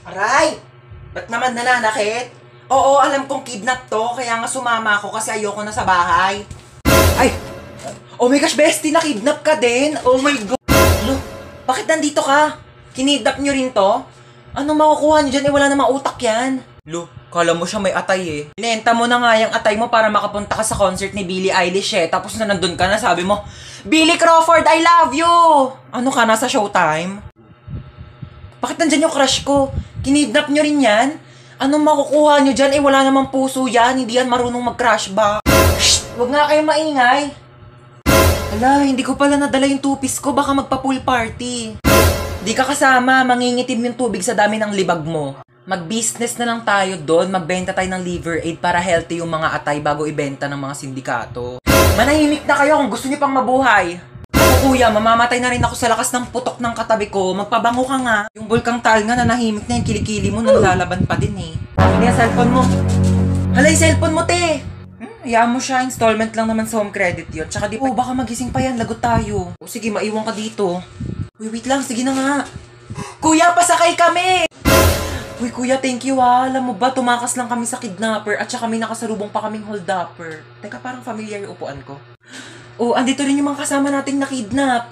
Aray! Ba't naman nananakit? Oo, alam kong kidnap to, kaya nga sumama ako kasi ayoko na sa bahay. Ay! Oh my gosh, bestie, na-kidnap ka din? Oh my God! Lo, bakit nandito ka? Kinidnap nyo rin to? Anong makukuha nyo dyan? Wala namang utak yan. Lo, kala mo siya may atay eh. Inenta mo na nga yung atay mo para makapunta ka sa concert ni Billie Eilish eh. Tapos na nandun ka na, sabi mo, Billy Crawford, I love you! Ano ka, nasa Showtime? Bakit nandyan yung crush ko? Kinidnap nyo rin yan? Anong makukuha nyo dyan? Wala namang puso yan. Hindi yan marunong mag-crush ba? Shh! Huwag nga kayong maingay. Ala, hindi ko pala nadala yung tupis ko. Baka magpa-pool party. Di ka kasama. Mangingitim yung tubig sa dami ng libag mo. Mag-business na lang tayo doon. Magbenta tayo ng liver aid para healthy yung mga atay bago ibenta ng mga sindikato. Manahimik na kayo kung gusto niyo pang mabuhay. Kuya, mamamatay na rin ako sa lakas ng putok ng katabi ko. Magpabango ka nga. Yung Bulkang Taal nga nanahimik na yung kilikili mo, nalalaban pa din eh. Hindi yung cellphone mo. Hala, yung cellphone mo, te! Hayaan mo siya, installment lang naman sa home credit yun. Tsaka di pa, baka magising pa yan, lagot tayo. O sige, maiwan ka dito. Uy, wait lang, sige na nga. Kuya, pasakay kami! Uy, kuya, thank you ha. Alam mo ba, tumakas lang kami sa kidnapper at saka may nakasalubong pa kaming hold-upper. Teka, parang familiar yung upuan ko. Oh, andito rin yung mga kasama nating nakidnap.